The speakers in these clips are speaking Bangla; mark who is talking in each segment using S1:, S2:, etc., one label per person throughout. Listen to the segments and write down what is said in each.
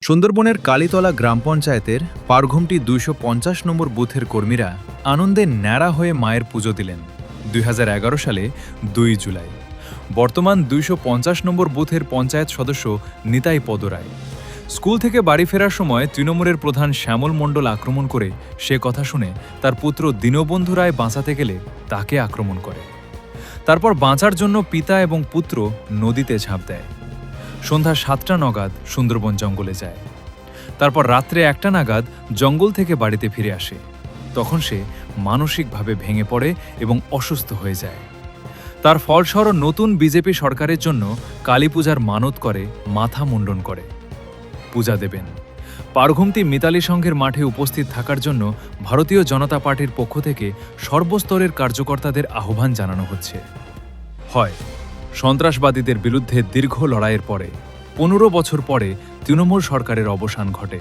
S1: সুন্দরবনের কালীতলা গ্রাম পঞ্চায়েতের পারঘুমটি ২৫০ নম্বর বুথের কর্মীরা আনন্দে ন্যাড়া হয়ে মায়ের পুজো দিলেন ২০১১ সালে ২ জুলাই। বর্তমান ২৫০ নম্বর বুথের পঞ্চায়েত সদস্য নিতাই পদরায় স্কুল থেকে বাড়ি ফেরার সময় তৃণমূলের প্রধান শ্যামল মণ্ডল আক্রমণ করে সে কথা শুনে তার পুত্র দীনবন্ধু রায় বাঁচাতে গেলে তাকে আক্রমণ করে। তারপর বাঁচার জন্য পিতা এবং পুত্র নদীতে ঝাঁপ দেয়। সন্ধ্যা ৭টা নাগাদ সুন্দরবন জঙ্গলে যায়। তারপর রাত্রে ১টা নাগাদ জঙ্গল থেকে বাড়িতে ফিরে আসে। তখন সে মানসিকভাবে ভেঙে পড়ে এবং অসুস্থ হয়ে যায়। তার ফলস্বরূপ নতুন বিজেপি সরকারের জন্য কালী পূজার মানত করে মাথা মুন্ডন করে পূজা দেবেন। পারঘুমতি মিতালি সংঘের মাঠে উপস্থিত থাকার জন্য ভারতীয় জনতা পার্টির পক্ষ থেকে সর্বস্তরের কার্যকর্তাদের আহ্বান জানানো হচ্ছে। হয় সন্ত্রাসবাদীদের বিরুদ্ধে দীর্ঘ লড়াইয়ের পরে ১৫ বছর পরে তৃণমূল সরকারের অবসান ঘটে।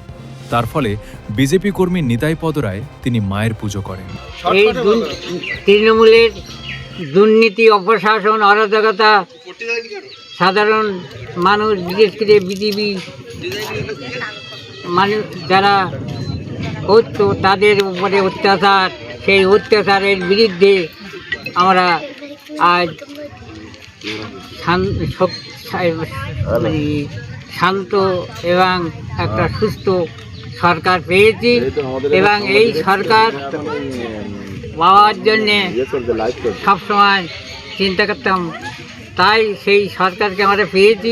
S1: তার ফলে বিজেপি কর্মী নিতাই পদরায় তিনি মায়ের পুজো করেন।
S2: এই তৃণমূলের দুর্নীতি, অপশাসন, অরাজকতা সাধারণ মানুষ, বিশেষ করে বিজেপি মানুষ যারা করতো তাদের উপরে অত্যাচার, সেই অত্যাচারের বিরুদ্ধে আমরা আজ শান্ত এবং একটা সুস্থ সরকার পেয়েছি এবং এই সরকার পাওয়ার জন্যে সবসময় চিন্তা করতাম। তাই সেই সরকারকে আমরা পেয়েছি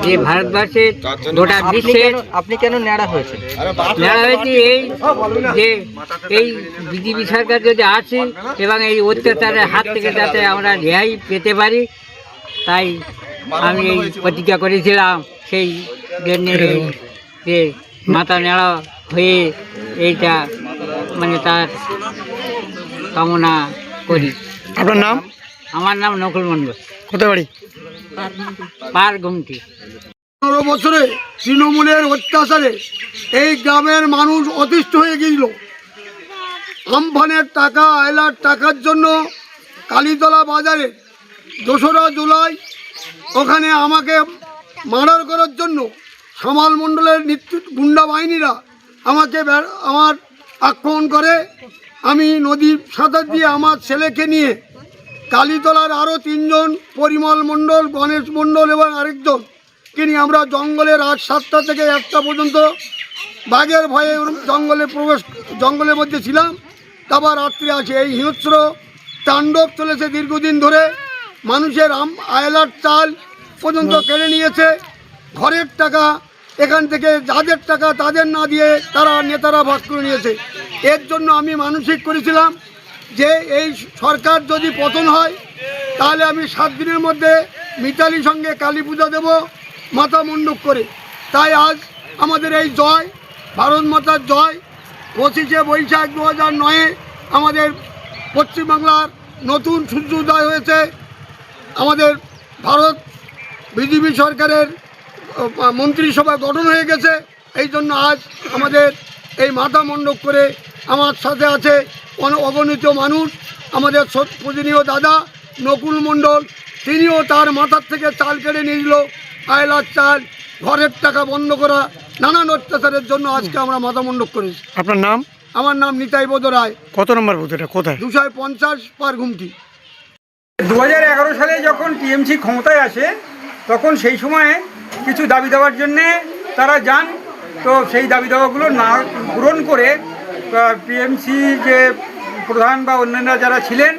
S2: যে ভারতবর্ষের গোটা বিশ্বের।
S3: আপনি কেন ন্যাড়া হয়েছে?
S2: ন্যাড়া হয়েছি এই যে এই বিজেপি সরকার যদি আসে এবং এই অত্যাচারের হাত থেকে যাতে আমরা রেহাই পেতে পারি, তাই আমি এই প্রতিজ্ঞা করেছিলাম। সেই জন্যে যে মাথা নেড়া হয়ে এইটা তার কামনা করি।
S3: আপনার নাম?
S2: আমার নাম নকুল মণ্ডল।
S3: কোথায় বাড়ি?
S2: পারঘুমটি।
S4: ১৫ বছরে তৃণমূলের অত্যাচারে এই গ্রামের মানুষ অতিষ্ঠ হয়ে গিয়েছিল। আমফানের টাকা, আয়লার টাকার জন্য কালীতলা বাজারে ২রা জুলাই ওখানে আমাকে মার্ডার করার জন্য শ্যামল মণ্ডলের গুন্ডা বাহিনীরা আমাকে আমার আক্রমণ করে। আমি নদীর সাঁতার দিয়ে আমার ছেলেকে নিয়ে কালীতলার আরও 3 জন, পরিমল মণ্ডল, গণেশ মণ্ডল এবং আরেকজনকে নিয়ে আমরা জঙ্গলে রাত 7টা থেকে 1টা পর্যন্ত বাঘের ভয়ে জঙ্গলের মধ্যে ছিলাম। তারপর রাত্রে আছে এই হিংস্র তাণ্ডব চলেছে দীর্ঘদিন ধরে। মানুষের আয়লার চাল পর্যন্ত কেড়ে নিয়েছে। ঘরের টাকা এখান থেকে যাদের টাকা তাদের না দিয়ে তারা নেতারা ভাগ করে নিয়েছে। এর জন্য আমি মানসিক করেছিলাম যে এই সরকার যদি পতন হয় তাহলে আমি 7 দিনের মধ্যে মিতালির সঙ্গে কালী পূজা দেব মাথা মুন্ডুক করে। তাই আজ আমাদের এই জয়, ভারত মাতার জয়। 25শে বৈশাখ 2009-এ আমাদের পশ্চিমবাংলার নতুন সূর্যোদয় হয়েছে। আমাদের ভারত বিজেপি সরকারের মন্ত্রিসভা গঠন হয়ে গেছে। এই জন্য আজ আমাদের এই মাথা মণ্ডপ করে আমার সাথে আছে অগণিত মানুষ। আমাদের পূজনীয় দাদা নকুল মণ্ডল, তিনিও তার মাথার থেকে চাল কেড়ে নিয়েছিল, আয়লার চাল, ঘরের টাকা বন্ধ করা, নানান অত্যাচারের জন্য আজকে আমরা মাথা মণ্ডপ করেছি।
S3: আপনার নাম?
S4: আমার নাম নিতাই পদরায়।
S3: কত নম্বর বুথ এটা? কোথায়?
S4: 250 পারঘুমটি।
S5: 2011 সালে যখন টিএমসি ক্ষমতায় আসে তখন সেই সময়ে কিছু দাবি দেওয়ার জন্যে তারা যান। তো সেই দাবি দেওয়াগুলো না পূরণ করে টিএমসি যে প্রধান বা অন্যান্য যারা ছিলেন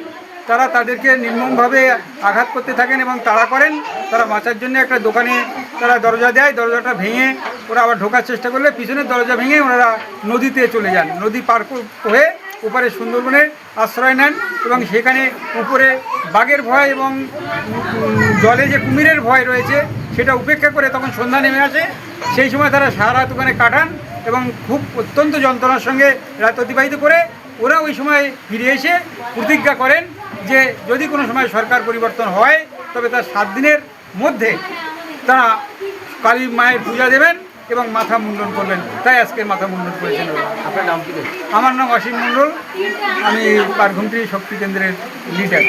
S5: তারা তাদেরকে নির্মমভাবে আঘাত করতে থাকেন এবং তাড়া করেন। তারা বাঁচার জন্য একটা দোকানে তারা দরজা দেয়, দরজাটা ভেঙে ওরা আবার ঢোকার চেষ্টা করলে পিছনের দরজা ভেঙে ওনারা নদীতে চলে যান। নদী পার হয়ে উপরে সুন্দরবনের আশ্রয় নেন এবং সেখানে উপরে বাঘের ভয় এবং জলে যে কুমিরের ভয় রয়েছে সেটা উপেক্ষা করে তখন সন্ধ্যা নেমে আসে। সেই সময় তারা সারা রাত ওখানে কাটান এবং খুব অত্যন্ত যন্ত্রণার সঙ্গে রাত অতিবাহিত করে ওরা ওই সময় ফিরে এসে প্রতিজ্ঞা করেন যে যদি কোনো সময় সরকার পরিবর্তন হয় তবে তার 7 দিনের মধ্যে তারা কালী মায়ের পূজা দেবেন এবং মাথা মুন্ডন করবেন। তাই আজকে মাথা মুন্ডন করেছেন।
S3: আপনার নাম কি?
S5: আমার নাম অসীম মণ্ডল, আমি পারঘুমটি শক্তি কেন্দ্রের লিডার।